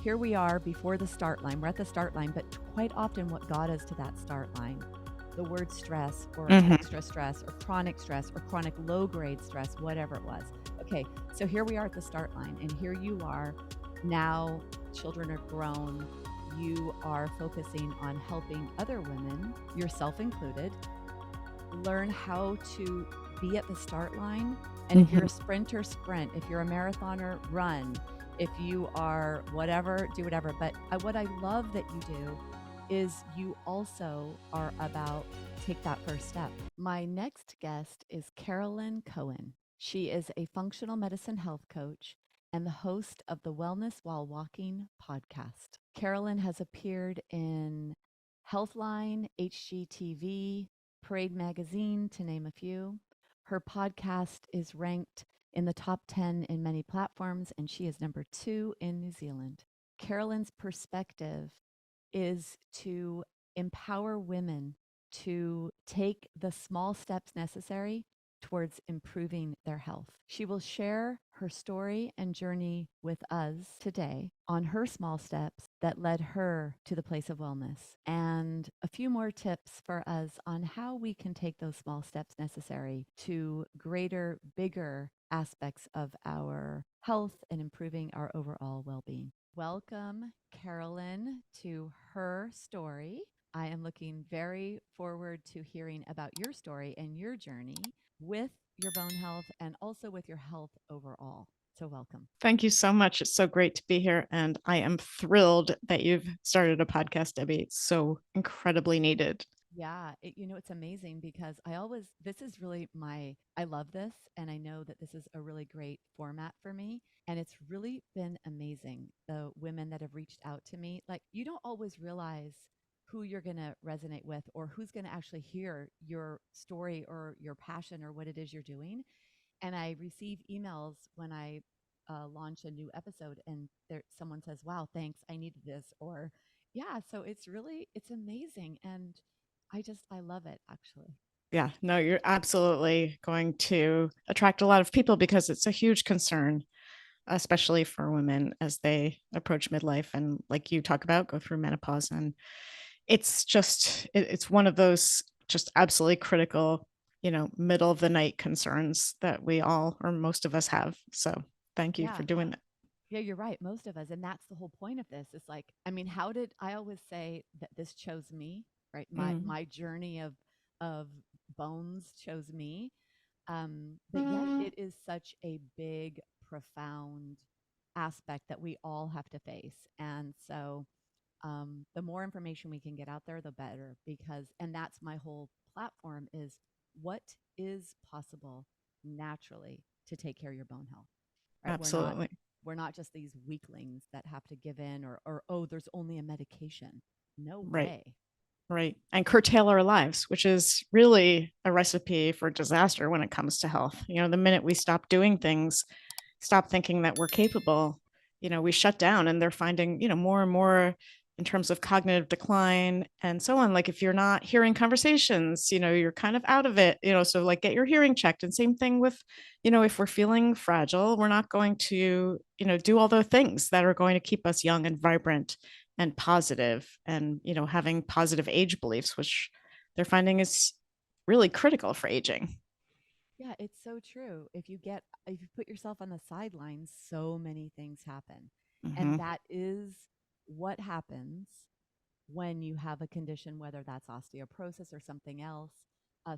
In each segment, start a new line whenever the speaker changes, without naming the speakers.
here we are before the start line. We're at the start line, but quite often what got us to that start line, the word stress or extra stress or chronic low-grade stress, whatever it was. Okay, so here we are at the start line, and here you are now, children are grown, you are focusing on helping other women, yourself included, learn how to be at the start line. And if you're a sprinter, sprint. If you're a marathoner, run. If you are whatever, do whatever. But what I love that you do is you also are about take that first step. My next guest is Carolyn Cohen. She is a functional medicine health coach and the host of the Wellness While Walking podcast. Carolyn has appeared in Healthline, HGTV, Parade Magazine, to name a few. Her podcast is ranked in the top 10 in many platforms, and she is number 2 in New Zealand. Carolyn's perspective is to empower women to take the small steps necessary towards improving their health. She will share her story and journey with us today on her small steps that led her to the place of wellness, and a few more tips for us on how we can take those small steps necessary to greater, bigger aspects of our health and improving our overall well-being. Welcome, Carolyn, to her story. I am looking very forward to hearing about your story and your journey with your bone health and also with your health overall. So welcome.
Thank you so much. It's so great to be here. And I am thrilled that you've started a podcast, Debbie. It's so incredibly needed.
Yeah, it's amazing because this is really I love this. And I know that this is a really great format for me. And it's really been amazing. The women that have reached out to me, like, you don't always realize who you're going to resonate with or who's going to actually hear your story or your passion or what it is you're doing. And I receive emails when I launch a new episode and someone says, wow, thanks, I needed this. Or yeah, so it's amazing. And I love it, actually.
Yeah, no, you're absolutely going to attract a lot of people because it's a huge concern, especially for women as they approach midlife and, like you talk about, go through menopause. And it's one of those just absolutely critical, middle of the night concerns that we all or most of us have. So thank you for doing that.
Yeah, you're right. Most of us. And that's the whole point of this. It's like, how did I always say that this chose me, right? My journey of bones chose me. But yet it is such a big, profound aspect that we all have to face. And so the more information we can get out there, the better, and that's my whole platform is what is possible naturally to take care of your bone health. Right?
Absolutely.
We're not just these weaklings that have to give in or oh, there's only a medication. No way.
Right. And curtail our lives, which is really a recipe for disaster when it comes to health. The minute we stop doing things, stop thinking that we're capable, we shut down, and they're finding, more and more in terms of cognitive decline and so on. Like if you're not hearing conversations, you're kind of out of it, so like get your hearing checked. And same thing with, if we're feeling fragile, we're not going to, do all the things that are going to keep us young and vibrant and positive and, having positive age beliefs, which they're finding is really critical for aging.
Yeah, it's so true. If you put yourself on the sidelines, so many things happen. And that is what happens when you have a condition, whether that's osteoporosis or something else.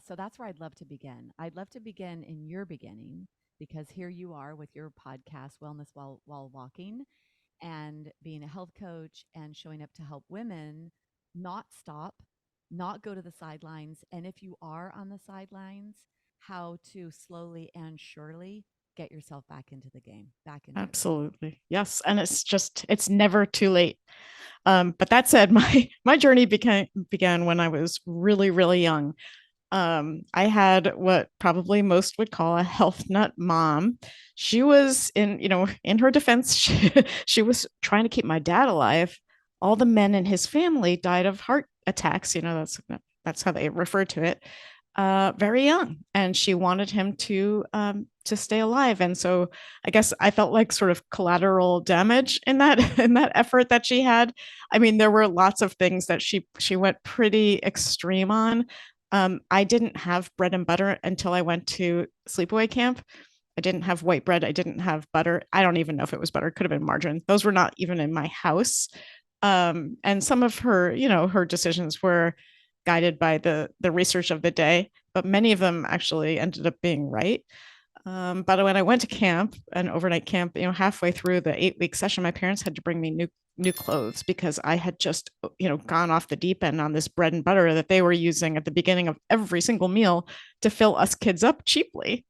So that's where I'd love to begin. I'd love to begin in your beginning, because here you are with your podcast, Wellness While Walking, and being a health coach and showing up to help women not stop, not go to the sidelines. And if you are on the sidelines, how to slowly and surely get yourself back into the game, back into
Absolutely. Yes. And it's never too late. But that said, my journey began when I was really, really young. I had what probably most would call a health nut mom. She was in her defense, she was trying to keep my dad alive. All the men in his family died of heart attacks. That's how they refer to it. very young, and she wanted him to stay alive. And so I guess I felt like sort of collateral damage in that in that effort that she had. I mean, there were lots of things that she went pretty extreme on. I didn't have bread and butter until I went to sleepaway camp. I didn't have white bread. I didn't have butter. I don't even know if it was butter. It could have been margarine. Those were not even in my house. And some of her, her decisions were guided by the research of the day, but many of them actually ended up being right. But when I went to camp, an overnight camp, halfway through the 8-week session, my parents had to bring me new clothes because I had just, gone off the deep end on this bread and butter that they were using at the beginning of every single meal to fill us kids up cheaply.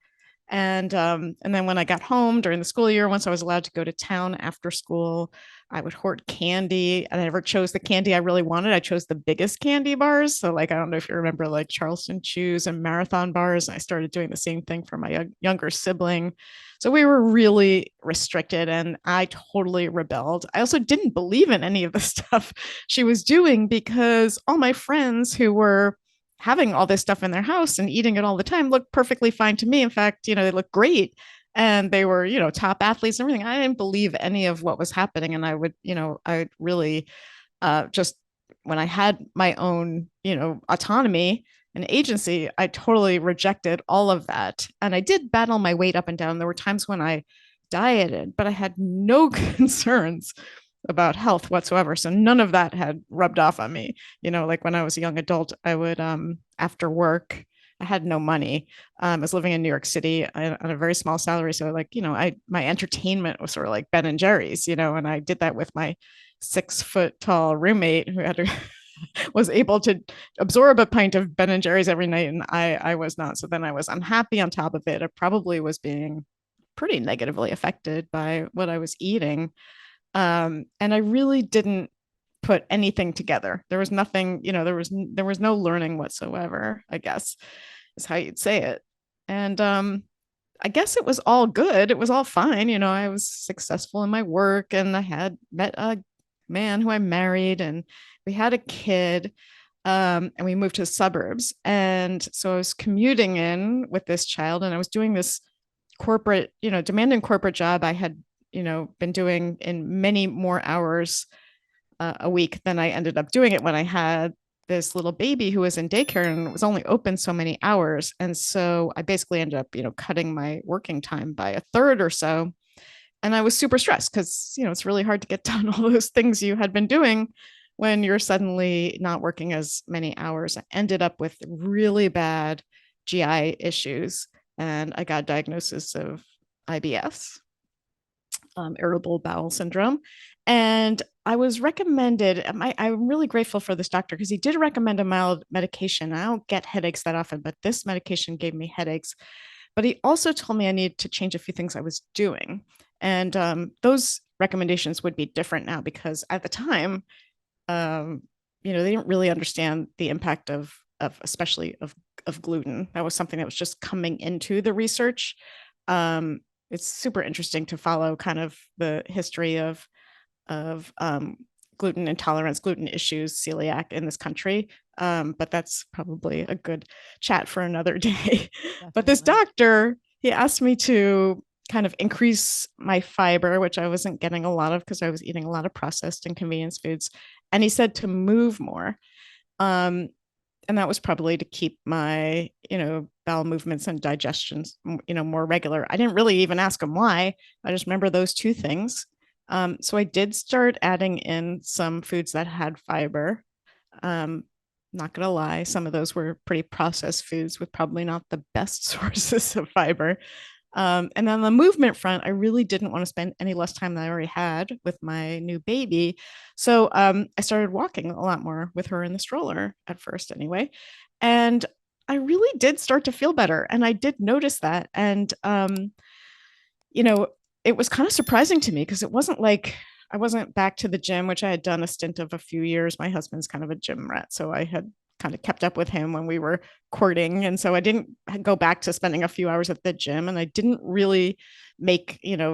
And then when I got home during the school year, once I was allowed to go to town after school, I would hoard candy. I never chose the candy I really wanted. I chose the biggest candy bars. So, like, I don't know if you remember, like Charleston Chews and Marathon bars. And I started doing the same thing for my younger sibling. So we were really restricted, and I totally rebelled. I also didn't believe in any of the stuff she was doing because all my friends who were having all this stuff in their house and eating it all the time looked perfectly fine to me. In fact, they looked great, and they were, top athletes and everything. I didn't believe any of what was happening. And I really just, when I had my own, autonomy and agency, I totally rejected all of that. And I did battle my weight up and down. There were times when I dieted, but I had no concerns about health whatsoever. So none of that had rubbed off on me. Like when I was a young adult, I would, after work, I had no money. I was living in New York City on a very small salary. So like, my entertainment was sort of like Ben and Jerry's, and I did that with my 6-foot tall roommate who was able to absorb a pint of Ben and Jerry's every night. And I was not. So then I was unhappy on top of it. I probably was being pretty negatively affected by what I was eating. And I really didn't put anything together. There was nothing, there was no learning whatsoever, I guess is how you'd say it. And I guess it was all good. It was all fine. I was successful in my work, and I had met a man who I married, and we had a kid. And we moved to the suburbs. And so I was commuting in with this child, and I was doing this corporate, demanding corporate job I had been doing in many more hours a week than I ended up doing it when I had this little baby who was in daycare, and it was only open so many hours. And so I basically ended up, cutting my working time by a third or so. And I was super stressed because, it's really hard to get done all those things you had been doing when you're suddenly not working as many hours. I ended up with really bad GI issues, and I got a diagnosis of IBS, irritable bowel syndrome. And I was recommended, I'm really grateful for this doctor because he did recommend a mild medication. I don't get headaches that often, but this medication gave me headaches. But he also told me I needed to change a few things I was doing. And those recommendations would be different now because at the time, they didn't really understand the impact of especially of gluten. That was something that was just coming into the research. It's super interesting to follow kind of the history of gluten intolerance, gluten issues, celiac in this country. But that's probably a good chat for another day. But this doctor, he asked me to kind of increase my fiber, which I wasn't getting a lot of because I was eating a lot of processed and convenience foods. And he said to move more. And that was probably to keep my, bowel movements and digestions, more regular. I didn't really even ask him why. I just remember those two things. So I did start adding in some foods that had fiber. Not going to lie, some of those were pretty processed foods with probably not the best sources of fiber. And then on the movement front, I really didn't want to spend any less time than I already had with my new baby. So I started walking a lot more with her in the stroller at first anyway. And I really did start to feel better. And I did notice that. And, it was kind of surprising to me because it wasn't like I wasn't back to the gym, which I had done a stint of a few years. My husband's kind of a gym rat. So I had kind of kept up with him when we were courting. And so I didn't go back to spending a few hours at the gym, and I didn't really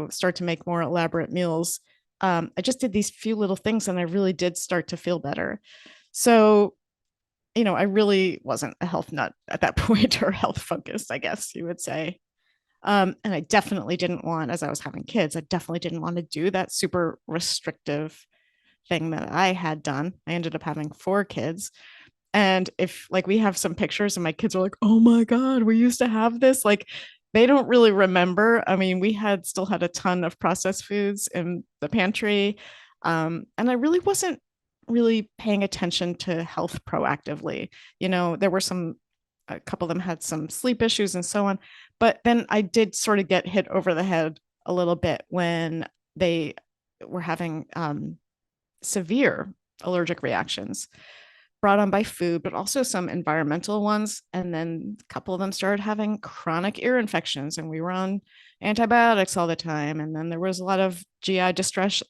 start to make more elaborate meals. I just did these few little things, and I really did start to feel better. So I really wasn't a health nut at that point, or health focused, I guess you would say. And I definitely didn't want, as I was having kids, I definitely didn't want to do that super restrictive thing that I had done. I ended up having 4 kids. And if like we have some pictures and my kids are like, oh my God, we used to have this, like they don't really remember. I mean, we had still had a ton of processed foods in the pantry. And I really wasn't really paying attention to health proactively. There were a couple of them had some sleep issues and so on. But then I did sort of get hit over the head a little bit when they were having severe allergic reactions brought on by food, but also some environmental ones. And then a couple of them started having chronic ear infections, and we were on antibiotics all the time. And then there was a lot of GI distress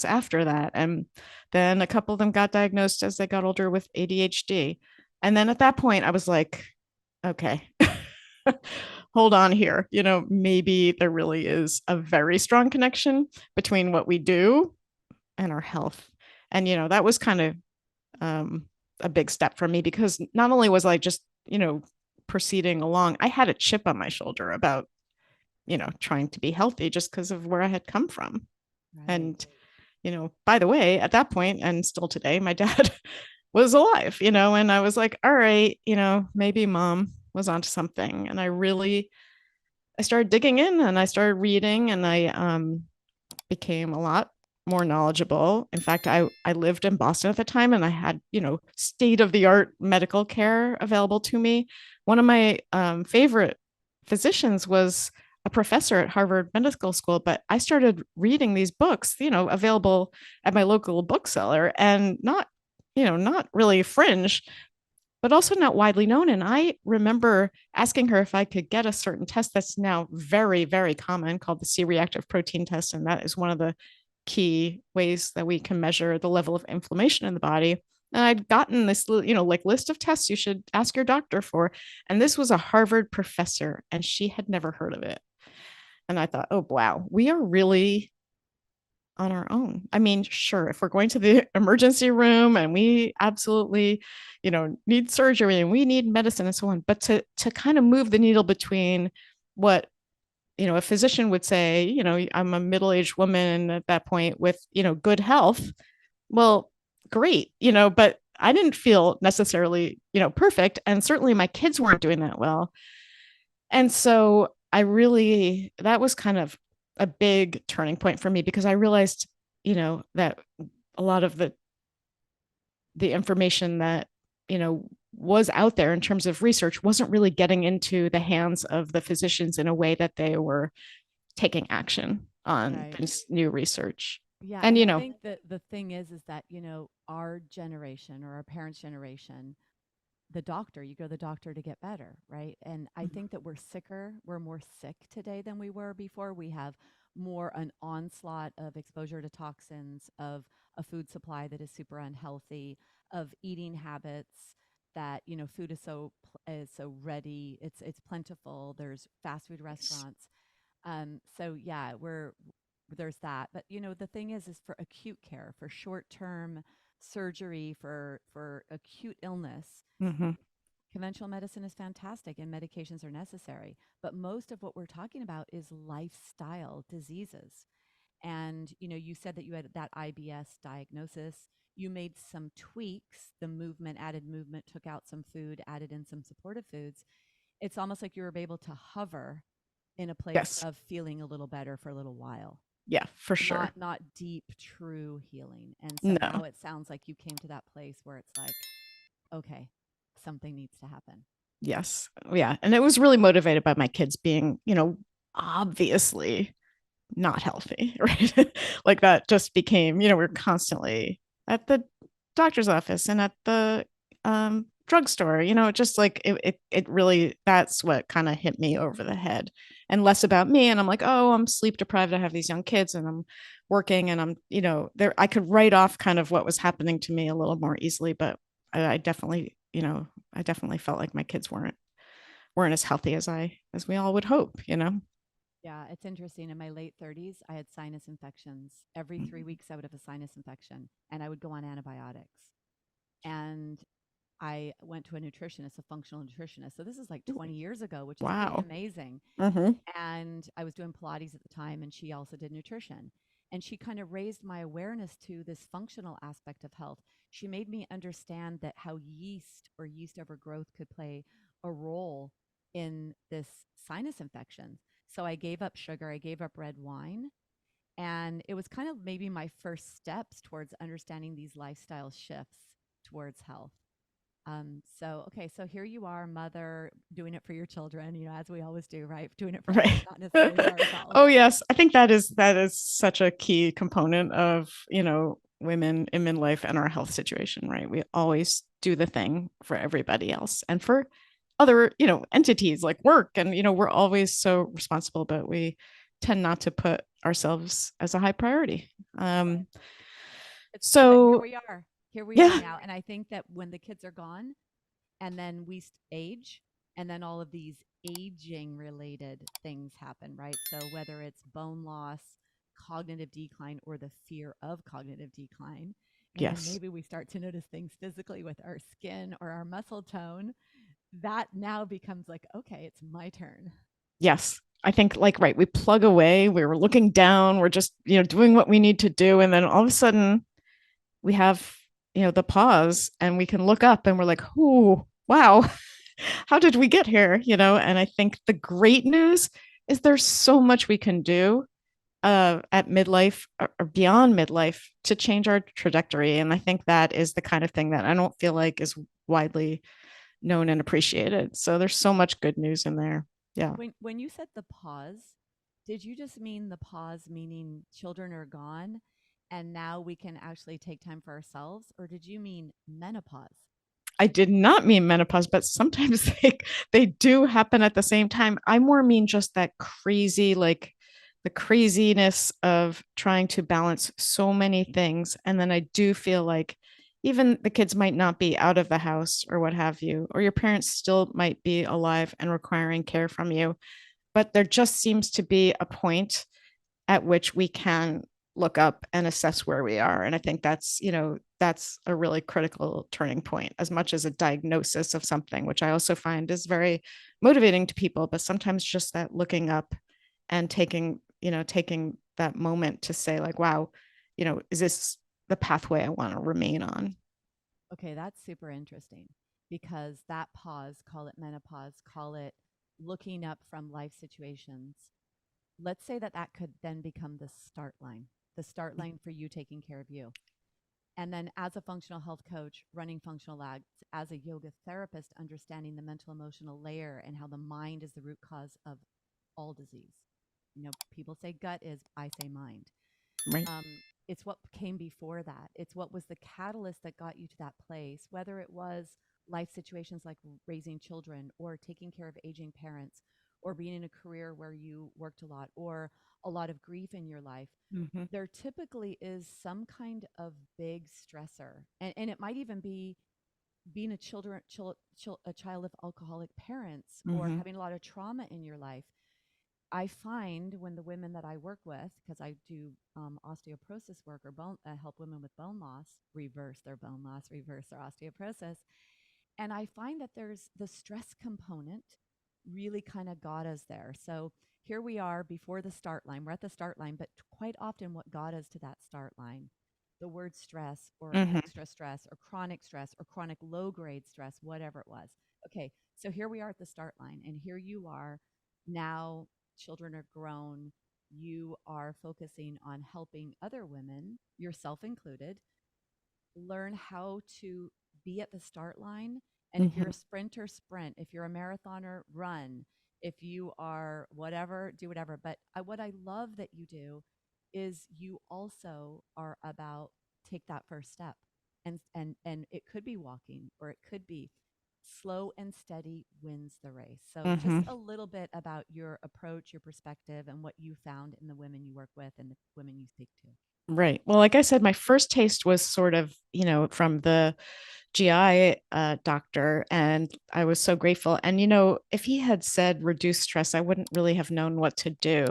after that. And then a couple of them got diagnosed as they got older with ADHD. And then at that point, I was like, okay, hold on here. Maybe there really is a very strong connection between what we do and our health. And, that was kind of a big step for me, because not only was I just, proceeding along, I had a chip on my shoulder about, trying to be healthy just because of where I had come from. Right. And, by the way, at that point, and still today, my dad was alive, and I was like, all right, maybe mom was onto something. And I started digging in, and I started reading, and I became a lot more knowledgeable. In fact, I lived in Boston at the time, and I had, state of the art medical care available to me. One of my favorite physicians was a professor at Harvard Medical School, but I started reading these books, available at my local bookseller, and not really fringe, but also not widely known. And I remember asking her if I could get a certain test that's now very, very common, called the C-reactive protein test. And that is one of the key ways that we can measure the level of inflammation in the body. And I'd gotten this, like list of tests you should ask your doctor for. And this was a Harvard professor, and she had never heard of it. And I thought, oh, wow, we are really on our own. I mean, sure, if we're going to the emergency room and we absolutely, need surgery and we need medicine and so on, but to kind of move the needle between what, a physician would say, I'm a middle-aged woman at that point with, good health. Well, great, but I didn't feel necessarily, perfect. And certainly my kids weren't doing that well. And so that was kind of a big turning point for me, because I realized, that a lot of the information that, was out there in terms of research wasn't really getting into the hands of the physicians in a way that they were taking action on right. This new research.
Yeah. And I think that the thing is that, our generation, or our parents' generation, you go to the doctor to get better, right? And I think that we're more sick today than we were before. We have more an onslaught of exposure to toxins, of a food supply that is super unhealthy, of eating habits that, food is so ready, it's plentiful. There's fast food restaurants. So yeah, there's that. But the thing is for acute care, for short-term surgery, for acute illness, conventional medicine is fantastic and medications are necessary. But most of what we're talking about is lifestyle diseases. And, you said that you had that IBS diagnosis. You made some tweaks, added movement, took out some food, added in some supportive foods. It's almost like you were able to hover in a place of feeling a little better for a little while.
Yeah, for sure.
Not deep, true healing. And so now it sounds like you came to that place where it's like, okay, something needs to happen.
Yes. Yeah. And it was really motivated by my kids being, obviously not healthy, right? Like that just became, we're constantly at the doctor's office and at the drugstore, just like it really, that's what kind of hit me over the head, and less about me. And I'm like, oh, I'm sleep deprived. I have these young kids and I'm working, and I'm, there, I could write off kind of what was happening to me a little more easily. But I definitely, I definitely felt like my kids weren't as healthy as we all would hope,
Yeah, it's interesting. In my late 30s, I had sinus infections. Every 3 weeks, I would have a sinus infection, and I would go on antibiotics. And I went to a nutritionist, a functional nutritionist. So this is like 20 years ago, which is pretty
Wow.
amazing.
Mm-hmm.
And I was doing Pilates at the time, and she also did nutrition. And she kind of raised my awareness to this functional aspect of health. She made me understand that how yeast or yeast overgrowth could play a role in this sinus infection. So I gave up sugar, I gave up red wine. And it was kind of maybe my first steps towards understanding these lifestyle shifts towards health. Okay, so here you are, mother, doing it for your children, as we always do, right? Doing it for others,
Right.
not necessarily for ourselves.
Oh yes, I think that is such a key component of, women in midlife and our health situation, right? We always do the thing for everybody else and for other, entities like work, and we're always so responsible, but we tend not to put ourselves as a high priority.
Right. But here
So
we are. Here we are
yeah,
now. And I think that when the kids are gone and then we age, and then all of these aging related things happen, right? So whether it's bone loss, cognitive decline, or the fear of cognitive decline, and then
yes,
maybe we start to notice things physically with our skin or our muscle tone, that now becomes like, okay, it's my turn.
yes. I think, like, right, we plug away, we were looking down, we're just, doing what we need to do, and then all of a sudden we have, the pause, and we can look up and we're like, oh wow, how did we get here, and I think the great news is there's so much we can do at midlife or beyond midlife to change our trajectory, and I think that is the kind of thing that I don't feel like is widely known and appreciated. So there's so much good news in there. Yeah.
When you said the pause, did you just mean the pause meaning children are gone and now we can actually take time for ourselves, or did you mean menopause?
I did not mean menopause, but sometimes they do happen at the same time. I more mean just that crazy, like the craziness of trying to balance so many things. And then I do feel like even the kids might not be out of the house or what have you, or your parents still might be alive and requiring care from you. But there just seems to be a point at which we can look up and assess where we are. And I think that's a really critical turning point, as much as a diagnosis of something, which I also find is very motivating to people. But sometimes just that looking up and taking that moment to say, like, wow, is this the pathway I want to remain on?
Okay, that's super interesting because that pause, call it menopause, call it looking up from life situations. Let's say that that could then become the start line for you taking care of you. And then as a functional health coach, running functional labs, as a yoga therapist, understanding the mental emotional layer and how the mind is the root cause of all disease. People say gut is, I say mind.
Right.
Um, it's what came before that. It's what was the catalyst that got you to that place, whether it was life situations like raising children or taking care of aging parents or being in a career where you worked a lot or a lot of grief in your life.
Mm-hmm.
There typically is some kind of big stressor. And it might even be being a child of alcoholic parents or
Mm-hmm.
having a lot of trauma in your life. I find when the women that I work with, because I do osteoporosis work or help women with bone loss, reverse their bone loss, reverse their osteoporosis. And I find that there's the stress component really kind of got us there. So here we are before the start line. We're at the start line, but quite often what got us to that start line, the word stress or
Mm-hmm.
extra stress or chronic low grade stress, whatever it was. Okay, so here we are at the start line, and here you are now, children are grown. You are focusing on helping other women, yourself included, learn how to be at the start line. And if you're
Mm-hmm.
a sprinter, sprint. If you're a marathoner, run. If you are whatever, do whatever. But what I love that you do is you also are about take that first step. And it could be walking or it could be slow and steady wins the race. So just
Mm-hmm.
a little bit about your approach, your perspective, and what you found in the women you work with and the women you speak to.
Right. Well, like I said, my first taste was sort of, from the GI doctor, and I was so grateful. And, if he had said reduce stress, I wouldn't really have known what to do.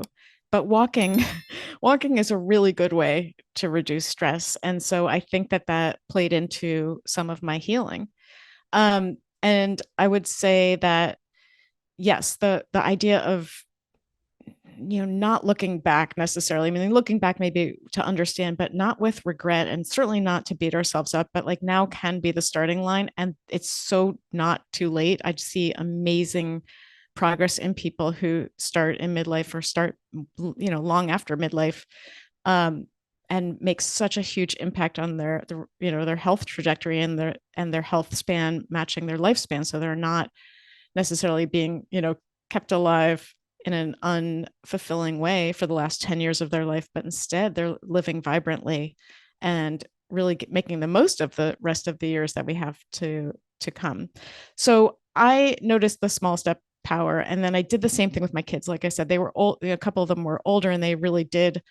But walking, walking is a really good way to reduce stress. And so I think that played into some of my healing. And I would say that, yes, the idea of, not looking back necessarily. I mean, looking back maybe to understand, but not with regret, and certainly not to beat ourselves up, but like now can be the starting line. And it's so not too late. I see amazing progress in people who start in midlife or start, long after midlife, um, and makes such a huge impact on their health trajectory and their health span matching their lifespan. So they're not necessarily being, kept alive in an unfulfilling way for the last 10 years of their life, but instead they're living vibrantly and really making the most of the rest of the years that we have to come. So I noticed the small step power. And then I did the same thing with my kids. Like I said, they were old, a couple of them were older, and they really did,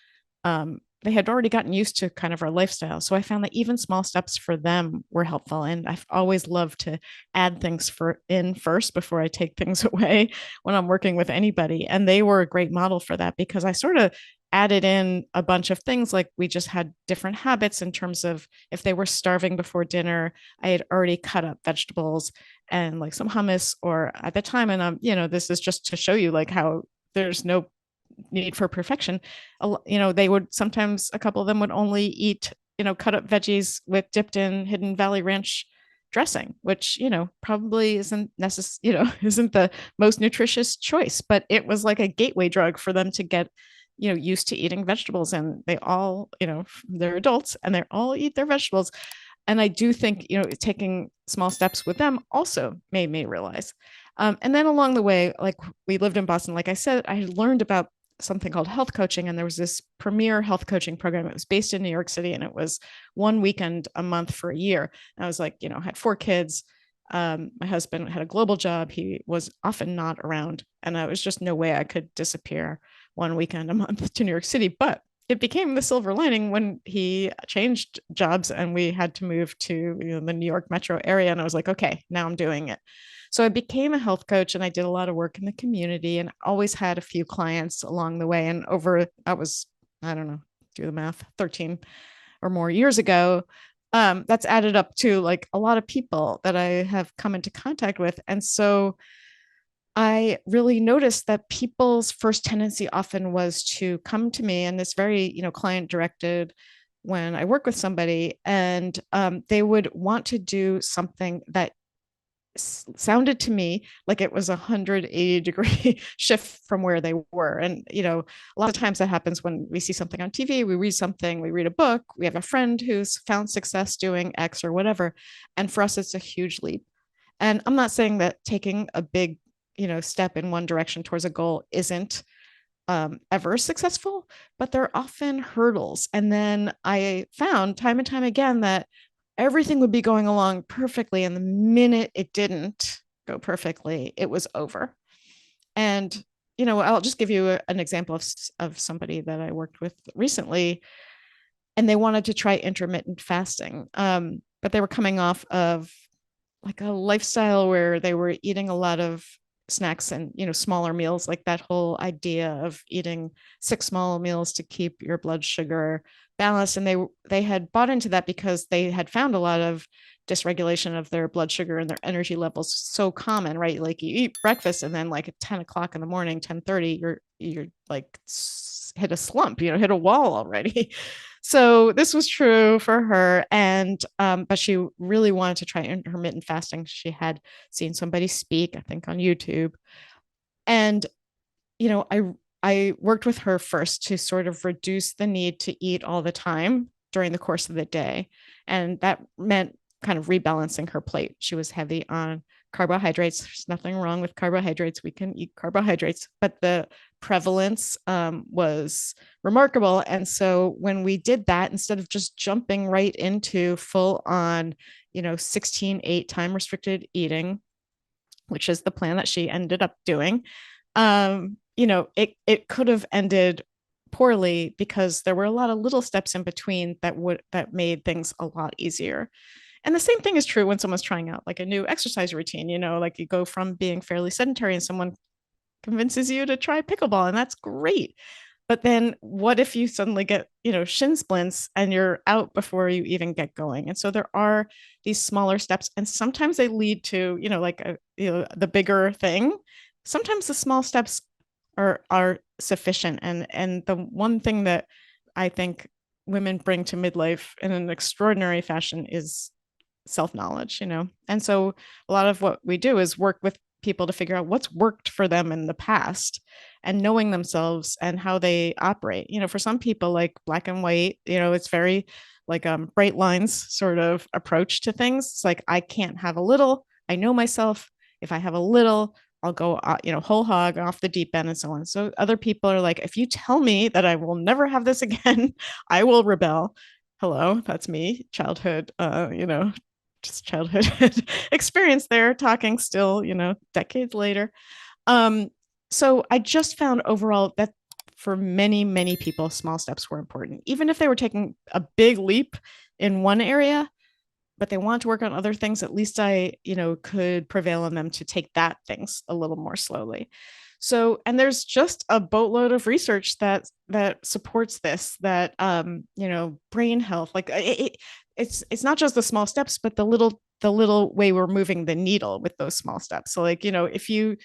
they had already gotten used to kind of our lifestyle. So I found that even small steps for them were helpful. And I've always loved to add things in first before I take things away when I'm working with anybody. And they were a great model for that, because I sort of added in a bunch of things. Like we just had different habits in terms of if they were starving before dinner, I had already cut up vegetables and like some hummus or at the time. And this is just to show you like how there's no need for perfection. They would sometimes, a couple of them would only eat, cut up veggies with dipped in Hidden Valley Ranch dressing, which, probably isn't necessary, isn't the most nutritious choice, but it was like a gateway drug for them to get, used to eating vegetables. And they all, they're adults and they all eat their vegetables. And I do think, taking small steps with them also made me realize. And then along the way, like we lived in Boston, like I said, I had learned about something called health coaching. And there was this premier health coaching program. It was based in New York City, and it was one weekend a month for a year. And I was like, had 4 kids. My husband had a global job. He was often not around. And I was just no way I could disappear one weekend a month to New York City. But it became the silver lining when he changed jobs and we had to move to the New York metro area. And I was like, okay, now I'm doing it. So I became a health coach, and I did a lot of work in the community and always had a few clients along the way. And I don't know, do the math, 13 or more years ago, that's added up to like a lot of people that I have come into contact with. And so I really noticed that people's first tendency often was to come to me, and this very, client directed when I work with somebody, and they would want to do something that sounded to me like it was 180-degree shift from where they were. And a lot of times that happens when we see something on TV, we read something, we read a book, we have a friend who's found success doing X or whatever, and for us it's a huge leap. And I'm not saying that taking a big step in one direction towards a goal isn't ever successful, but there are often hurdles. And then I found time and time again that everything would be going along perfectly, and the minute it didn't go perfectly, it was over. And I'll just give you an example of somebody that I worked with recently, and they wanted to try intermittent fasting, but they were coming off of like a lifestyle where they were eating a lot of snacks and smaller meals, like that whole idea of eating 6 small meals to keep your blood sugar balanced. And they had bought into that because they had found a lot of dysregulation of their blood sugar and their energy levels so common, right? Like you eat breakfast and then like at 10 o'clock in the morning, 10:30, you're like hit a slump, hit a wall already. So this was true for her. And but she really wanted to try intermittent fasting. She had seen somebody speak, I think on YouTube. And I worked with her first to sort of reduce the need to eat all the time during the course of the day. And that meant kind of rebalancing her plate. She was heavy on carbohydrates. There's nothing wrong with carbohydrates. We can eat carbohydrates, but the prevalence was remarkable. And so when we did that, instead of just jumping right into full on, 16/8 time restricted eating, which is the plan that she ended up doing, it could have ended poorly because there were a lot of little steps in between that made things a lot easier. And the same thing is true when someone's trying out like a new exercise routine, like you go from being fairly sedentary and someone convinces you to try pickleball, and that's great. But then what if you suddenly get, shin splints and you're out before you even get going? And so there are these smaller steps, and sometimes they lead to, the bigger thing. Sometimes the small steps are sufficient. And the one thing that I think women bring to midlife in an extraordinary fashion is self-knowledge. And so a lot of what we do is work with people to figure out what's worked for them in the past, and knowing themselves and how they operate. For some people, like black and white, it's very like bright lines sort of approach to things. It's like, I can't have a little. I know myself. If I have a little, I'll go, whole hog off the deep end, and so on. So other people are like, if you tell me that I will never have this again, I will rebel. Hello, that's me, childhood, just childhood experience there, talking still, decades later. Um, so I just found overall that for many, many people, small steps were important, even if they were taking a big leap in one area, but they wanted to work on other things. At least I, could prevail on them to take that things a little more slowly. So, and there's just a boatload of research that supports this, that brain health, like it's not just the small steps, but the little way we're moving the needle with those small steps. So like, if you,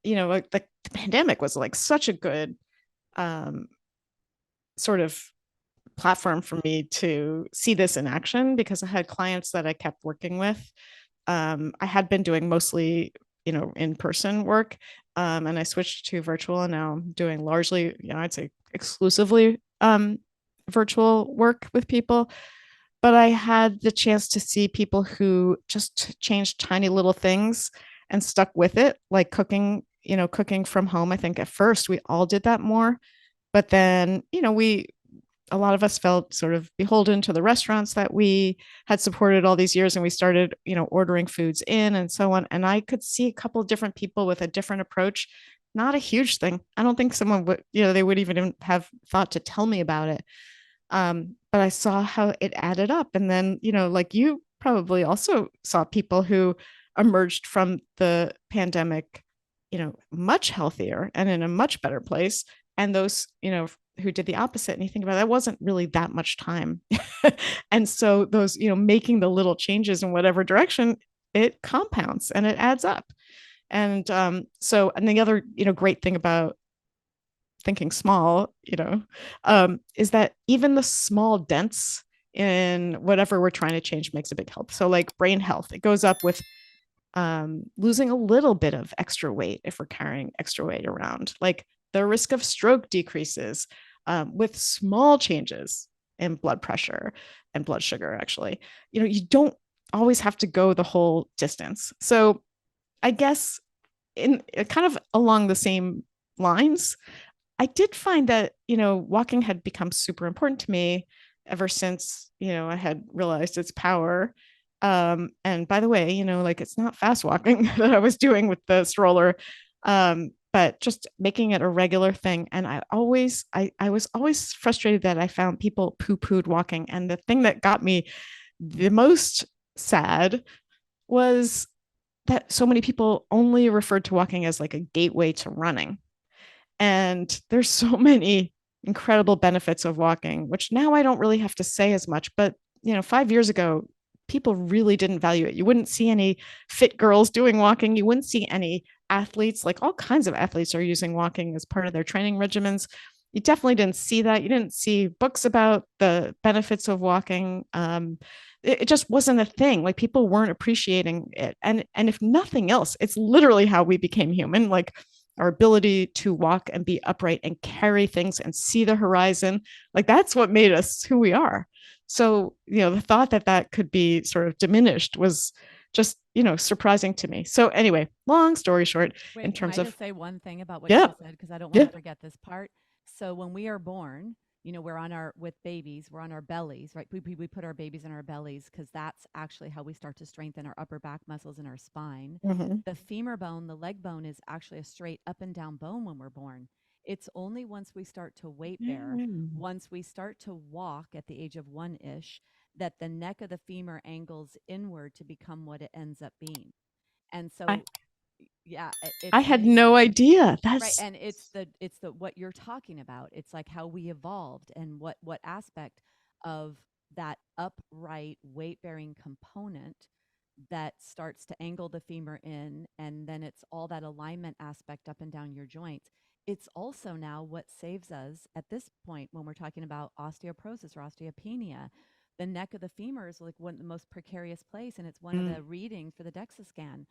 like the pandemic was like such a good sort of platform for me to see this in action, because I had clients that I kept working with. I had been doing mostly, in-person work, and I switched to virtual, and now I'm doing largely, I'd say exclusively virtual work with people. But I had the chance to see people who just changed tiny little things and stuck with it, like cooking from home. I think at first we all did that more, but then, a lot of us felt sort of beholden to the restaurants that we had supported all these years, and we started, ordering foods in and so on. And I could see a couple of different people with a different approach. Not a huge thing. I don't think someone would, they would even have thought to tell me about it. But I saw how it added up. And then, like you probably also saw people who emerged from the pandemic, much healthier and in a much better place. And those, who did the opposite. And you think about it, that wasn't really that much time. And so those, making the little changes in whatever direction, it compounds and it adds up. And and the other, great thing about thinking small, is that even the small dents in whatever we're trying to change makes a big help. So like brain health, it goes up with losing a little bit of extra weight if we're carrying extra weight around. Like the risk of stroke decreases with small changes in blood pressure and blood sugar. Actually, you don't always have to go the whole distance. So I guess in kind of along the same lines, I did find that, walking had become super important to me ever since, I had realized its power. And by the way, like it's not fast walking that I was doing with the stroller, but just making it a regular thing. And I was always frustrated that I found people poo-pooed walking. And the thing that got me the most sad was that so many people only referred to walking as like a gateway to running. And there's so many incredible benefits of walking, which now I don't really have to say as much. But, 5 years ago, people really didn't value it. You wouldn't see any fit girls doing walking. You wouldn't see any athletes, like all kinds of athletes are using walking as part of their training regimens. You definitely didn't see that. You didn't see books about the benefits of walking. It just wasn't a thing. Like people weren't appreciating it. And if nothing else, it's literally how we became human. Like our ability to walk and be upright and carry things and see the horizon, like that's what made us who we are. So, the thought that that could be sort of diminished was just, surprising to me. So anyway, long story short,
Wait,
in
can
terms
I
of,
just say one thing about what you
yeah,
just said? Because I don't want
yeah,
to forget this part. So when we are born, we're on with babies, we're on our bellies, right? We put our babies in our bellies because that's actually how we start to strengthen our upper back muscles and our spine.
mm-hmm.
The femur bone, the leg bone, is actually a straight up and down bone when we're born. It's only once we start to weight bear,
Mm.
once we start to walk at the age of 1-ish, that the neck of the femur angles inward to become what it ends up being. And
I,
so Yeah,
I
it's
had no
amazing.
idea.
Right,
That's
and it's the what you're talking about. It's like how we evolved and what aspect of that upright weight-bearing component that starts to angle the femur in, and then it's all that alignment aspect up and down your joints. It's also now what saves us at this point when we're talking about osteoporosis or osteopenia. The neck of the femur is like one of the most precarious place, and it's one of
mm,
the readings for the DEXA scan.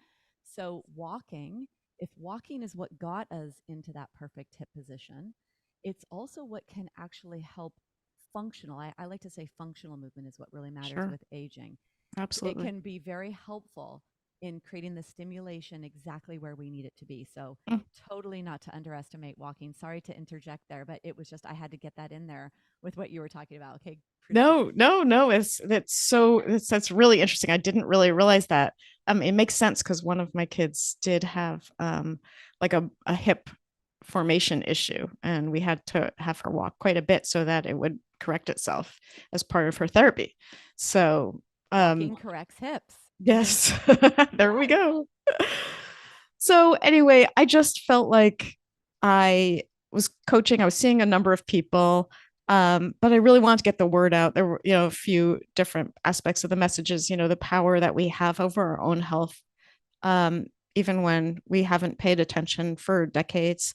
So walking, if walking is what got us into that perfect hip position, it's also what can actually help functional. I like to say functional movement is what really matters
sure.
with aging. It
Absolutely.
can be very helpful in creating the stimulation exactly where we need it to be. So,
Mm.
totally not to underestimate walking. Sorry to interject there, but it was just I had to get that in there with what you were talking about. Okay, proceed.
No, no, no. That's really interesting. I didn't really realize that. It makes sense because one of my kids did have like a hip formation issue, and we had to have her walk quite a bit so that it would correct itself as part of her therapy. So
Walking corrects hips.
yes, there we
Yes.
go. So anyway, I just felt like I was coaching. I was seeing a number of people, but I really wanted to get the word out. There were, a few different aspects of the messages. The power that we have over our own health, um, even when we haven't paid attention for decades.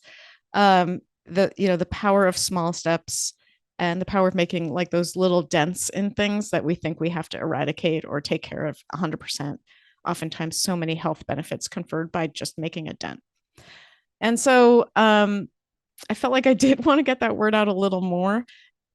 The power of small steps and the power of making like those little dents in things that we think we have to eradicate or take care of 100%. Oftentimes, so many health benefits conferred by just making a dent. And so I felt like I did want to get that word out a little more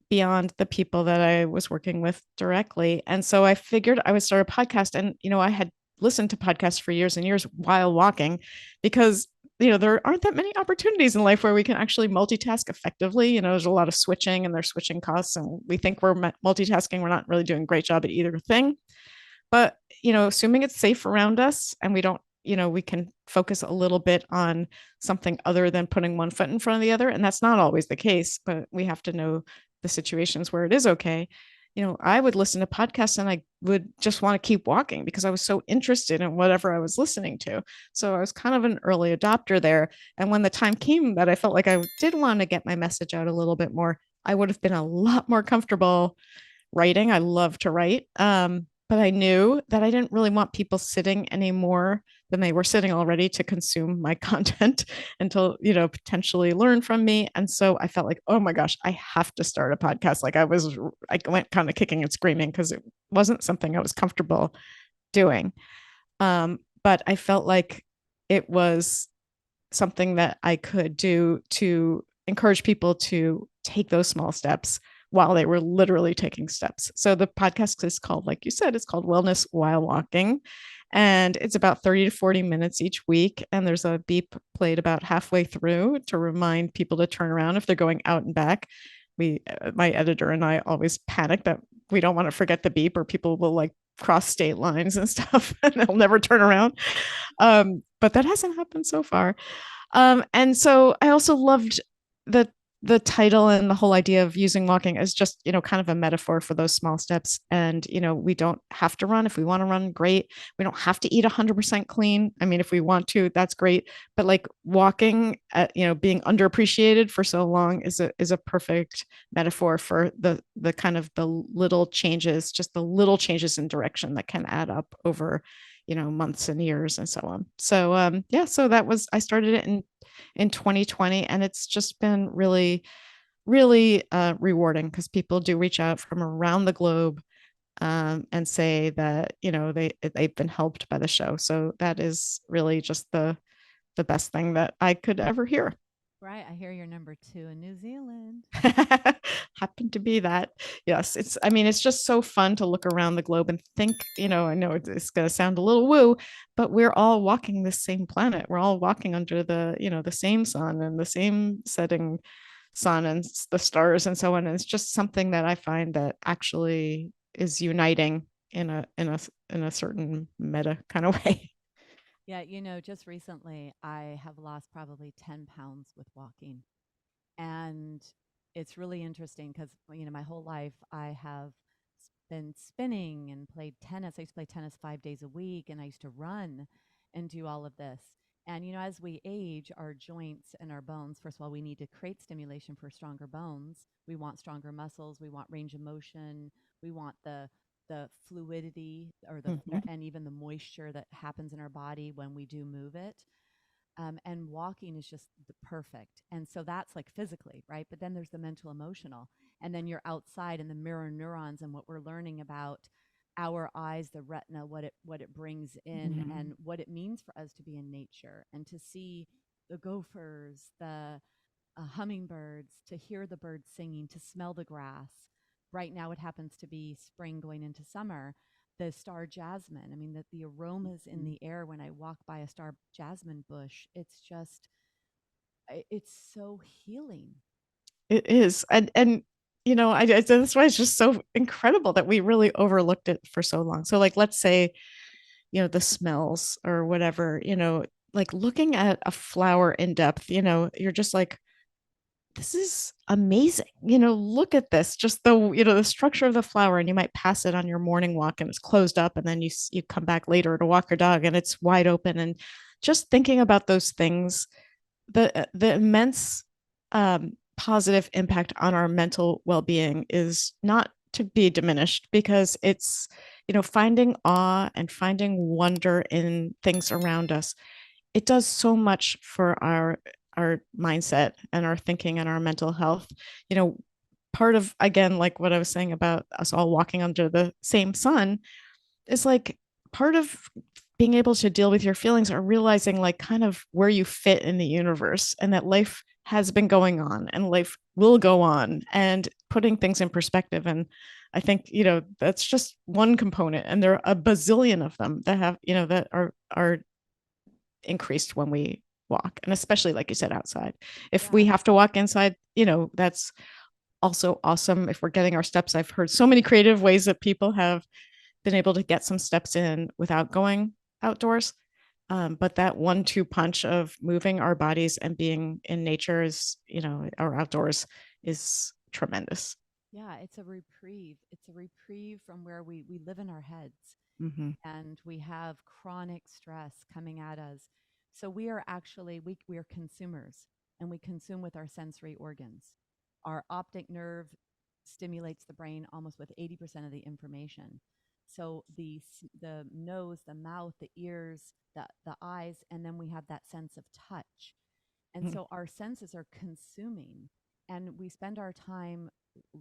beyond the people that I was working with directly. And so I figured I would start a podcast. And, I had listened to podcasts for years and years while walking because, there aren't that many opportunities in life where we can actually multitask effectively. There's a lot of switching and there's switching costs. And we think we're multitasking. We're not really doing a great job at either thing. But, assuming it's safe around us and we don't, we can focus a little bit on something other than putting one foot in front of the other. And that's not always the case, but we have to know the situations where it is okay. I would listen to podcasts and I would just want to keep walking because I was so interested in whatever I was listening to. So I was kind of an early adopter there. And when the time came that I felt like I did want to get my message out a little bit more, I would have been a lot more comfortable writing. I love to write. But I knew that I didn't really want people sitting any more than they were sitting already to consume my content and to, potentially learn from me. And so I felt like, oh my gosh, I have to start a podcast. Like I went kind of kicking and screaming because it wasn't something I was comfortable doing. But I felt like it was something that I could do to encourage people to take those small steps while they were literally taking steps. So the podcast is called, like you said, it's called Wellness While Walking. And it's about 30 to 40 minutes each week. And there's a beep played about halfway through to remind people to turn around if they're going out and back. My editor and I always panic that we don't want to forget the beep or people will like cross state lines and stuff and they'll never turn around. But that hasn't happened so far. And so I also loved the the title and the whole idea of using walking as just, kind of a metaphor for those small steps. And, we don't have to run. If we want to run, great. We don't have to eat 100% clean. I mean, if we want to, that's great. But like walking, being underappreciated for so long is a perfect metaphor for the kind of the little changes, just the little changes in direction that can add up over months and years and so on. So yeah, so that was I started it in 2020, and it's just been really, really rewarding because people do reach out from around the globe and say that they've been helped by the show. So that is really just the best thing that I could ever hear.
Right. I hear you're number 2 in New Zealand.
Happened to be that. Yes, I mean, it's just so fun to look around the globe and think, I know it's going to sound a little woo, but we're all walking the same planet. We're all walking under the same sun and the same setting sun and the stars and so on. And it's just something that I find that actually is uniting in a certain meta kind of way.
Yeah, just recently I have lost probably 10 pounds with walking. And it's really interesting because, my whole life I have been spinning and played tennis. I used to play tennis 5 days a week and I used to run and do all of this. And, as we age, our joints and our bones, first of all, we need to create stimulation for stronger bones. We want stronger muscles. We want range of motion. We want the fluidity or
Mhm.
and even the moisture that happens in our body when we do move it. And walking is just the perfect. And so that's like physically, right? But then there's the mental, emotional. And then you're outside in the mirror neurons and what we're learning about our eyes, the retina, what it brings in
Mhm.
and what it means for us to be in nature and to see the gophers, the hummingbirds, to hear the birds singing, to smell the grass. Right now, it happens to be spring going into summer. The star jasmine. I mean, the aromas in the air when I walk by a star jasmine bush, it's just, it's so healing.
It is. And that's why it's just so incredible that we really overlooked it for so long. So like let's say, the smells or whatever, like looking at a flower in depth, you're just like, this is amazing. Look at this, just the structure of the flower, and you might pass it on your morning walk and it's closed up, and then you come back later to walk your dog and it's wide open. And just thinking about those things, the immense positive impact on our mental well-being is not to be diminished, because it's finding awe and finding wonder in things around us. It does so much for our mindset and our thinking and our mental health. Part of, again, like what I was saying about us all walking under the same sun, is like part of being able to deal with your feelings, are realizing like kind of where you fit in the universe, and that life has been going on and life will go on, and putting things in perspective. And I think, that's just one component, and there are a bazillion of them that have, that are increased when we walk, and especially like you said, outside. If we
Yeah.
have to walk inside, that's also awesome if we're getting our steps. I've heard so many creative ways that people have been able to get some steps in without going outdoors. But that 1-2 punch of moving our bodies and being in nature is, or outdoors, is tremendous.
Yeah, it's a reprieve. It's a reprieve from where we live in our heads
Mm-hmm.
and we have chronic stress coming at us. So we are actually we are consumers and we consume with our sensory organs. Our optic nerve stimulates the brain almost with 80% of the information. So the nose, the mouth, the ears, the eyes, and then we have that sense of touch. And
Mm-hmm.
so our senses are consuming and we spend our time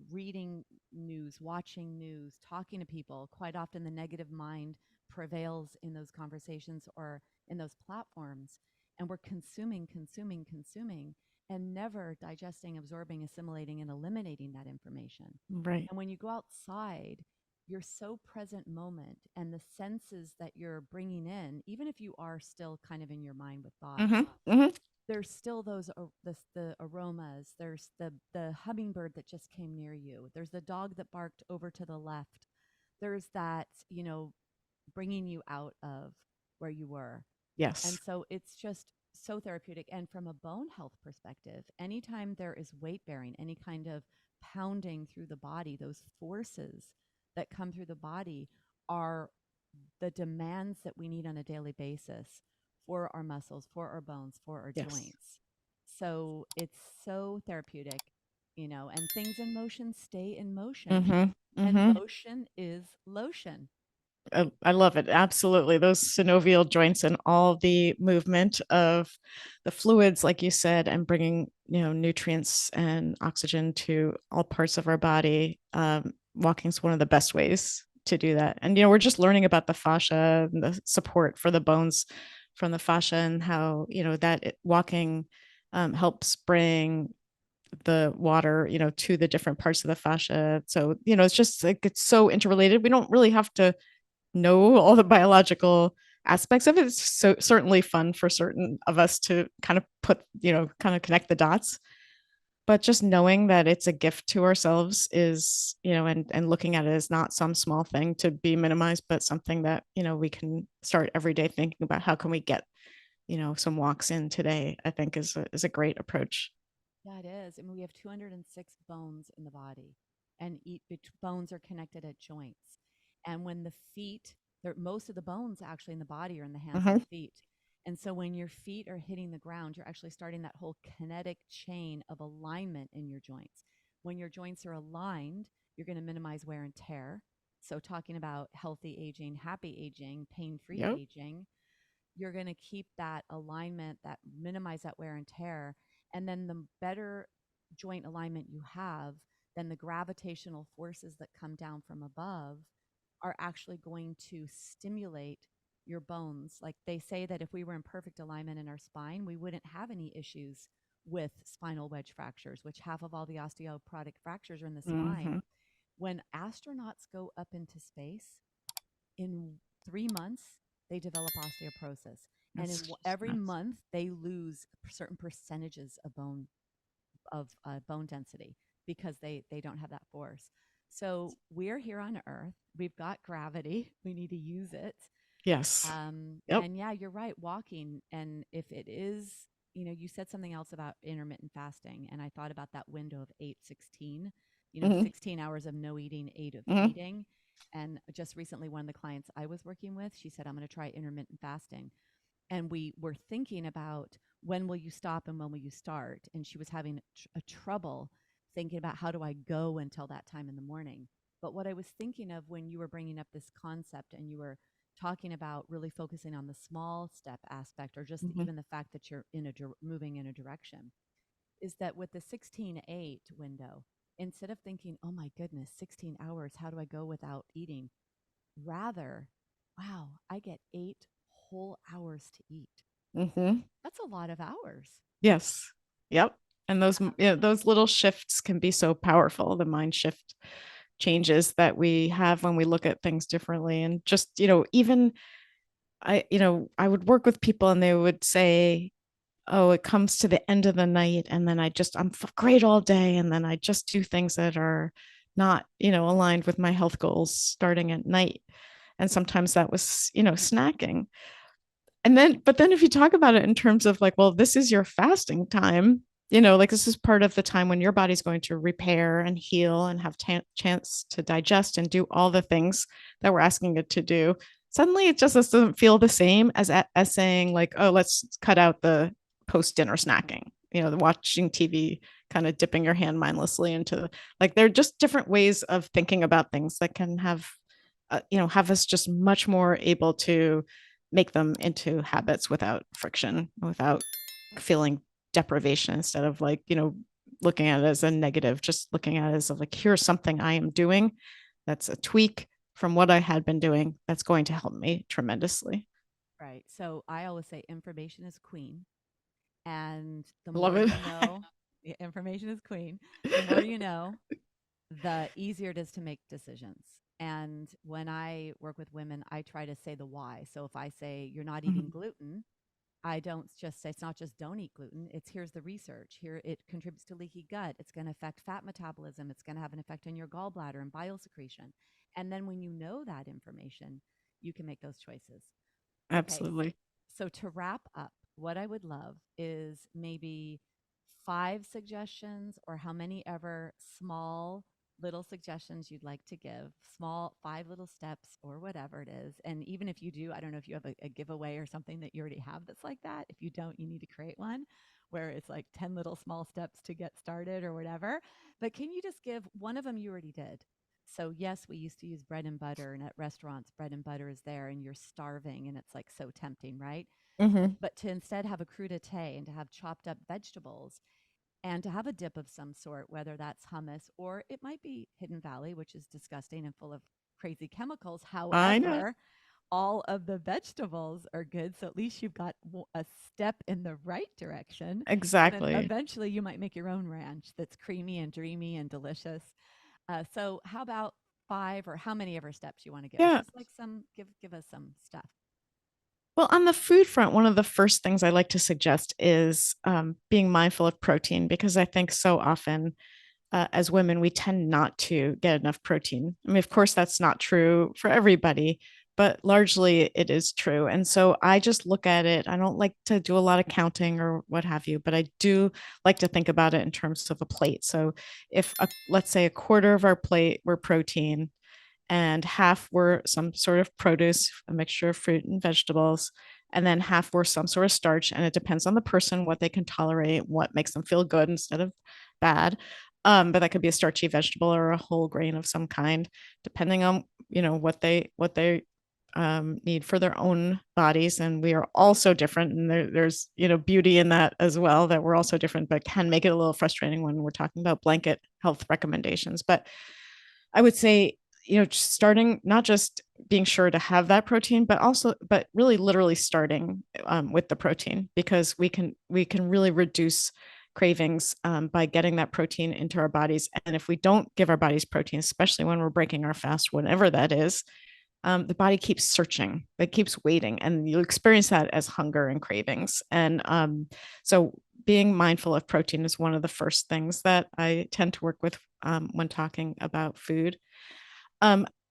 reading news, watching news, talking to people. Quite often, the negative mind prevails in those conversations or in those platforms. And we're consuming, consuming, consuming, and never digesting, absorbing, assimilating, and eliminating that information.
Right.
And when you go outside, you're so present moment and the senses that you're bringing in, even if you are still kind of in your mind with thoughts,
Mm-hmm. Mm-hmm.
there's still those the aromas. There's the hummingbird that just came near you. There's the dog that barked over to the left. There's that, bringing you out of where you were. And
Yes.
so it's just so therapeutic. And from a bone health perspective, anytime there is weight bearing, any kind of pounding through the body, those forces that come through the body are the demands that we need on a daily basis for our muscles, for our bones, for our
Yes.
joints. So it's so therapeutic, and things in motion stay in motion.
Mm-hmm.
And
Mm-hmm.
motion is lotion.
I love it. Absolutely. Those synovial joints and all the movement of the fluids, like you said, and bringing, nutrients and oxygen to all parts of our body. Walking is one of the best ways to do that. And, we're just learning about the fascia and the support for the bones from the fascia, and how, walking helps bring the water, to the different parts of the fascia. So, it's just like, it's so interrelated. We don't really have to know all the biological aspects of it. It's so certainly fun for certain of us to kind of kind of connect the dots. But just knowing that it's a gift to ourselves is, and looking at it as not some small thing to be minimized, but something that, we can start every day thinking about how can we get, some walks in today, I think is a great approach.
Yeah, it is. I mean, we have 206 bones in the body, and bones are connected at joints. And when the feet, most of the bones actually in the body are in the hands and
Mm-hmm.
the feet. And so when your feet are hitting the ground, you're actually starting that whole kinetic chain of alignment in your joints. When your joints are aligned, you're going to minimize wear and tear. So, talking about healthy aging, happy aging, pain free
Yep.
aging, you're going to keep that alignment, that minimize that wear and tear. And then the better joint alignment you have, then the gravitational forces that come down from above are actually going to stimulate your bones. Like they say that if we were in perfect alignment in our spine, we wouldn't have any issues with spinal wedge fractures, which half of all the osteoporotic fractures are in the
Mm-hmm.
spine. When astronauts go up into space, in 3 months, they develop osteoporosis. And in
That's just
every
nuts.
month, they lose certain percentages of bone density because they don't have that force. So we're here on Earth. We've got gravity. We need to use it.
Yes. Yep.
And yeah, you're right. Walking, and if it is, you said something else about intermittent fasting, and I thought about that window of 8-16.
Mm-hmm.
16 hours of no eating, 8 of
Mm-hmm.
eating. And just recently, one of the clients I was working with, she said, I'm going to try intermittent fasting. And we were thinking about when will you stop and when will you start. And she was having a trouble thinking about how do I go until that time in the morning. But what I was thinking of when you were bringing up this concept and you were talking about really focusing on the small step aspect, or just
Mm-hmm.
even the fact that you're moving in a direction, is that with the 16-8 window, instead of thinking, oh my goodness, 16 hours, how do I go without eating? Rather, wow, I get 8 whole hours to eat.
Mm-hmm.
That's a lot of hours.
Yes. Yep. And those little shifts can be so powerful. The mind shift changes that we have when we look at things differently. And just, even I would work with people and they would say, oh, it comes to the end of the night. And then I'm great all day. And then I just do things that are not, aligned with my health goals starting at night. And sometimes that was, snacking. But then if you talk about it in terms of like, well, this is your fasting time, like this is part of the time when your body's going to repair and heal and have chance to digest and do all the things that we're asking it to do. Suddenly it just doesn't feel the same as saying like, oh, let's cut out the post dinner snacking, the watching TV, kind of dipping your hand mindlessly into, like, they're just different ways of thinking about things that can have us just much more able to make them into habits without friction, without feeling deprivation, instead of like, looking at it as a negative, just looking at it as like, here's something I am doing that's a tweak from what I had been doing that's going to help me tremendously.
Right. So I always say information is queen. And the
Love
more
it.
you know, information is queen. The more you know, the easier it is to make decisions. And when I work with women, I try to say the why. So if I say you're not eating
Mhm.
gluten, I don't just say it's not just don't eat gluten. It's here's the research. Here it contributes to leaky gut. It's going to affect fat metabolism. It's going to have an effect on your gallbladder and bile secretion. And then when you know that information, you can make those choices. Okay,
Absolutely.
so to wrap up, what I would love is maybe 5 suggestions, or how many ever small little suggestions you'd like to give, small 5 little steps or whatever it is. And even if you do, I don't know if you have a giveaway or something that you already have that's like that. If you don't, you need to create one where it's like 10 little small steps to get started or whatever. But can you just give one of them? You already did. So yes, we used to use bread and butter, and at restaurants, bread and butter is there, and you're starving, and it's like so tempting, right?
Hmm.
But to instead have a crudité and to have chopped up vegetables and to have a dip of some sort, whether that's hummus or it might be Hidden Valley, which is disgusting and full of crazy chemicals.
I know.
However, all of the vegetables are good. So at least you've got a step in the right direction. And then
Exactly.
eventually you might make your own ranch that's creamy and dreamy and delicious. So how about 5, or how many ever steps you want to give us?
Yeah.
Just like give us some stuff.
Well, on the food front, one of the first things I like to suggest is being mindful of protein, because I think so often as women, we tend not to get enough protein. I mean, of course, that's not true for everybody, but largely it is true. And so I just look at it. I don't like to do a lot of counting or what have you, but I do like to think about it in terms of a plate. So if let's say a quarter of our plate were protein and half were some sort of produce, a mixture of fruit and vegetables, and then half were some sort of starch. And it depends on the person, what they can tolerate, what makes them feel good instead of bad. But that could be a starchy vegetable or a whole grain of some kind, depending on what they need for their own bodies. And we are all so different, and there's beauty in that as well, that we're all so different, but can make it a little frustrating when we're talking about blanket health recommendations. But I would say, starting, not just being sure to have that protein, but really literally starting with the protein, because we can really reduce cravings by getting that protein into our bodies. And if we don't give our bodies protein, especially when we're breaking our fast, whatever that is, the body keeps searching, it keeps waiting, and you experience that as hunger and cravings. And so being mindful of protein is one of the first things that I tend to work with when talking about food.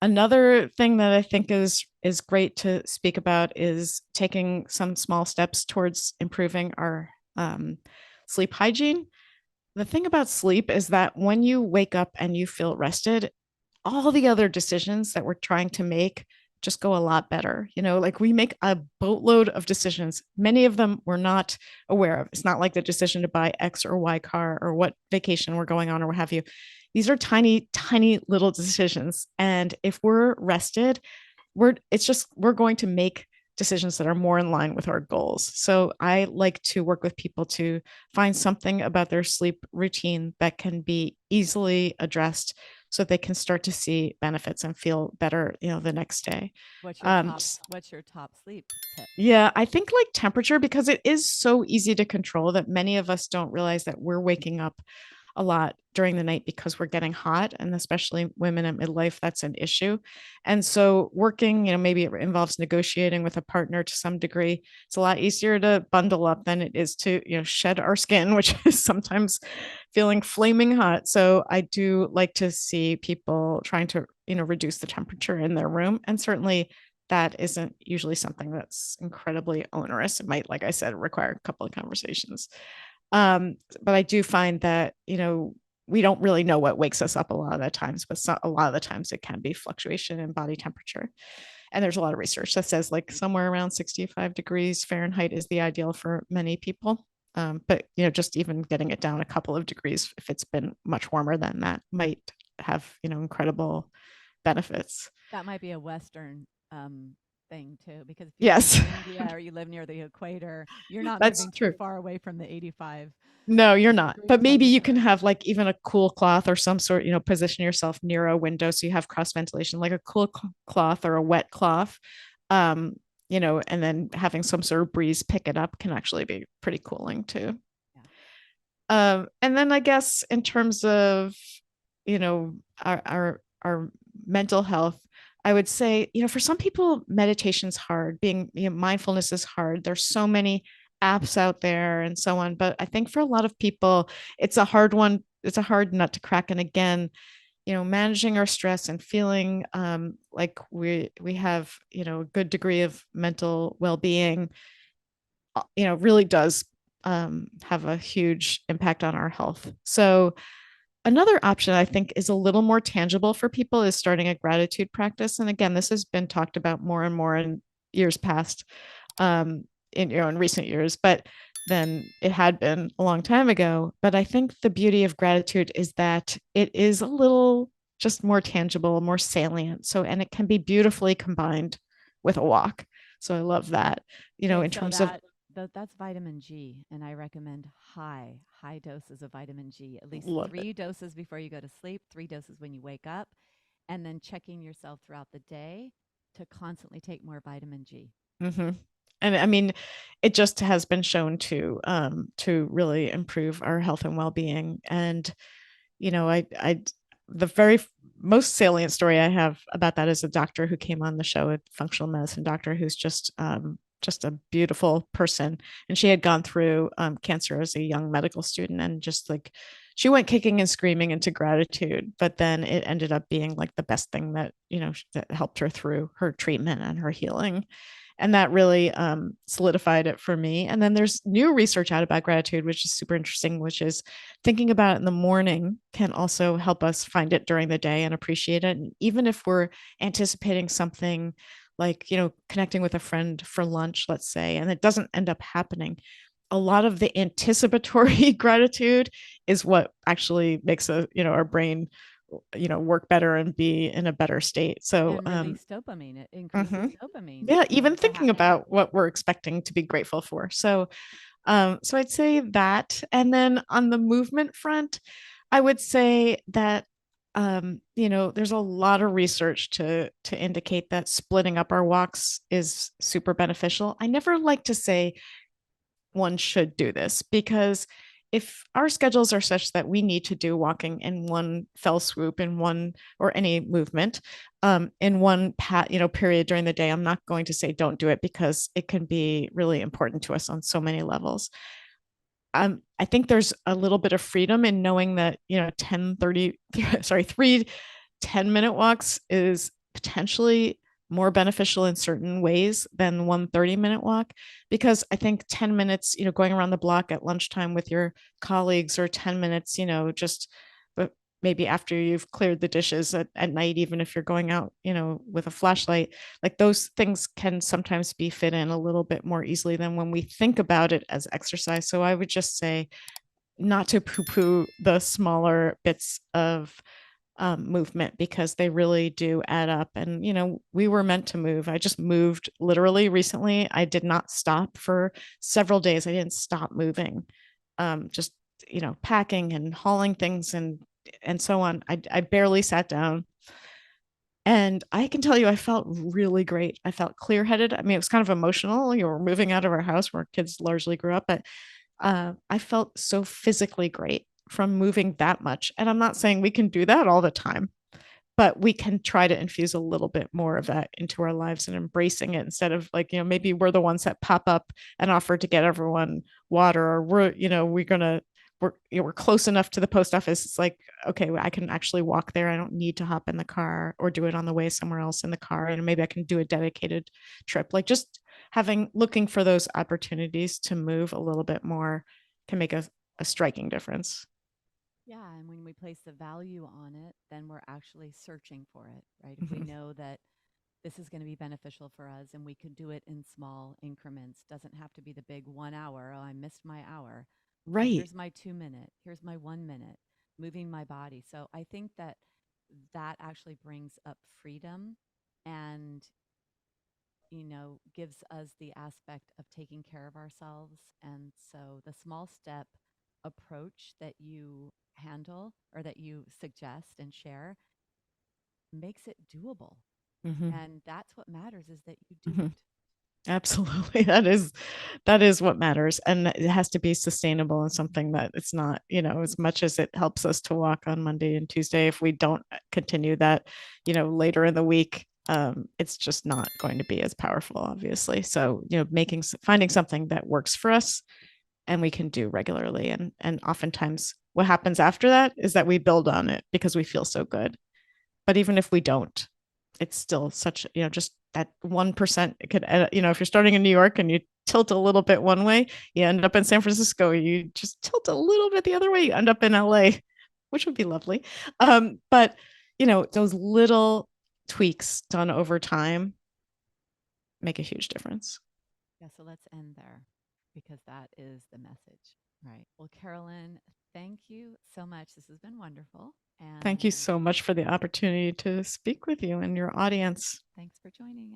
Another thing that I think is great to speak about is taking some small steps towards improving our sleep hygiene. The thing about sleep is that when you wake up and you feel rested, all the other decisions that we're trying to make just go a lot better. Like, we make a boatload of decisions. Many of them we're not aware of. It's not like the decision to buy X or Y car or what vacation we're going on or what have you. These are tiny, tiny little decisions. And if we're rested, we're going to make decisions that are more in line with our goals. So I like to work with people to find something about their sleep routine that can be easily addressed, so they can start to see benefits and feel better, the next day.
What's your top sleep tip?
Yeah, I think like temperature, because it is so easy to control that many of us don't realize that we're waking up a lot during the night because we're getting hot, and especially women at midlife, that's an issue. And so working, maybe it involves negotiating with a partner to some degree. It's a lot easier to bundle up than it is to, shed our skin, which is sometimes feeling flaming hot. So I do like to see people trying to, reduce the temperature in their room. And certainly that isn't usually something that's incredibly onerous. It might, like I said, require a couple of conversations. But I do find that, we don't really know what wakes us up a lot of the times, but a lot of the times it can be fluctuation in body temperature. And there's a lot of research that says like somewhere around 65 degrees Fahrenheit is the ideal for many people. But, just even getting it down a couple of degrees, if it's been much warmer than that, might have, incredible benefits.
That might be a Western thing too, because if you
Yes.
live in India or you live near the equator, you're not
That's
moving
true.
too far away from the 85.
No, you're not.
Degree
But maybe you can
temperature.
have like even a cool cloth or some sort, position yourself near a window so you have cross ventilation, like a cool cloth or a wet cloth. And then having some sort of breeze pick it up can actually be pretty cooling too. And then I guess in terms of, our mental health, I would say, for some people, meditation's hard. Being, mindfulness is hard. There's so many apps out there and so on. But I think for a lot of people, it's a hard one. It's a hard nut to crack. And again, managing our stress and feeling like we have, a good degree of mental well-being, really does have a huge impact on our health. So another option I think is a little more tangible for people is starting a gratitude practice. And again, this has been talked about more and more in years past, in recent years, but then it had been a long time ago. But I think the beauty of gratitude is that it is a little just more tangible, more salient. So, and it can be beautifully combined with a walk. So I love that,
Okay,
in
so
terms of
that's vitamin G, and I recommend high doses of vitamin G, at least
love it.
3 doses before you go to sleep, 3 doses when you wake up, and then checking yourself throughout the day to constantly take more vitamin G.
Mm-hmm. And I mean, it just has been shown to really improve our health and well-being. And I the very most salient story I have about that is a doctor who came on the show, a functional medicine doctor who's just a beautiful person, and she had gone through cancer as a young medical student, and just like she went kicking and screaming into gratitude, but then it ended up being like the best thing that that helped her through her treatment and her healing. And that really solidified it for me. And then there's new research out about gratitude, which is super interesting, which is thinking about it in the morning can also help us find it during the day and appreciate it. And even if we're anticipating something like, connecting with a friend for lunch, let's say, and it doesn't end up happening, a lot of the anticipatory gratitude is what actually makes our brain work better and be in a better state. So
And release dopamine. It increases dopamine.
yeah, even thinking about what we're expecting to be grateful for. So so I'd say that. And then on the movement front, I would say that there's a lot of research to indicate that splitting up our walks is super beneficial. I never like to say one should do this, because if our schedules are such that we need to do walking in one fell swoop, in one, or any movement in one period during the day, I'm not going to say don't do it, because it can be really important to us on so many levels. I think there's a little bit of freedom in knowing that 3 10-minute walks is potentially more beneficial in certain ways than 1 30-minute walk, because I think 10 minutes, going around the block at lunchtime with your colleagues, or 10 minutes, just maybe after you've cleared the dishes at night, even if you're going out, with a flashlight, like those things can sometimes be fit in a little bit more easily than when we think about it as exercise. So I would just say not to poo-poo the smaller bits of movement, because they really do add up. And we were meant to move. I just moved literally recently. I did not stop for several days. I didn't stop moving, just packing and hauling things and so on. I barely sat down, and I can tell you, I felt really great. I felt clear-headed. I mean, it was kind of emotional. We're moving out of our house where kids largely grew up, but I felt so physically great from moving that much. And I'm not saying we can do that all the time, but we can try to infuse a little bit more of that into our lives and embracing it, instead of like, maybe we're the ones that pop up and offer to get everyone water, or we're close enough to the post office. It's like, okay, I can actually walk there. I don't need to hop in the car or do it on the way somewhere else in the car. Maybe I can do a dedicated trip. Like, just looking for those opportunities to move a little bit more can make a striking difference.
Yeah, and when we place the value on it, then we're actually searching for it, right? If we know that this is going to be beneficial for us, and we can do it in small increments, doesn't have to be the big 1 hour. Oh, I missed my hour.
Right.
Here's my 2 minute. Here's my 1 minute, moving my body. So I think that actually brings up freedom, and gives us the aspect of taking care of ourselves. And so the small step approach that you handle, or that you suggest and share, makes it doable. And that's what matters, is that you do it.
Absolutely. That is what matters. And it has to be sustainable, and something that it's not, as much as it helps us to walk on Monday and Tuesday, if we don't continue that, later in the week, it's just not going to be as powerful, obviously. So, finding something that works for us and we can do regularly. And oftentimes what happens after that is that we build on it because we feel so good. But even if we don't, it's still such, just that 1%. It could, if you're starting in New York and you tilt a little bit one way, you end up in San Francisco, you just tilt a little bit the other way, you end up in LA, which would be lovely. But those little tweaks done over time make a huge difference.
Yeah, so let's end there, because that is the message, right? Well, Carolyn, thank you so much. This has been wonderful. And
thank you so much for the opportunity to speak with you and your audience.
Thanks for joining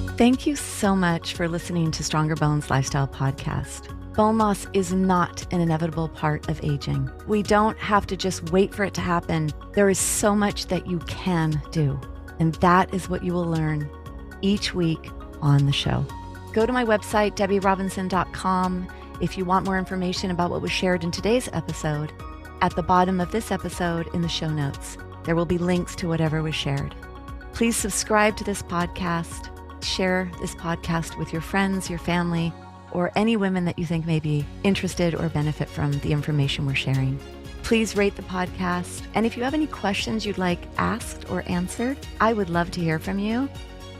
us. Thank you so much for listening to Stronger Bones Lifestyle Podcast. Bone loss is not an inevitable part of aging. We don't have to just wait for it to happen. There is so much that you can do. And that is what you will learn each week on the show. Go to my website, debirobinson.com, if you want more information about what was shared in today's episode. At the bottom of this episode, in the show notes, there will be links to whatever was shared. Please subscribe to this podcast. Share this podcast with your friends, your family, or any women that you think may be interested or benefit from the information we're sharing. Please rate the podcast. And if you have any questions you'd like asked or answered, I would love to hear from you.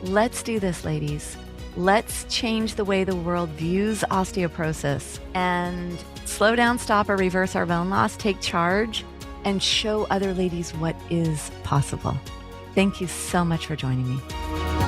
Let's do this, ladies. Let's change the way the world views osteoporosis and slow down, stop, or reverse our bone loss, take charge, and show other ladies what is possible. Thank you so much for joining me.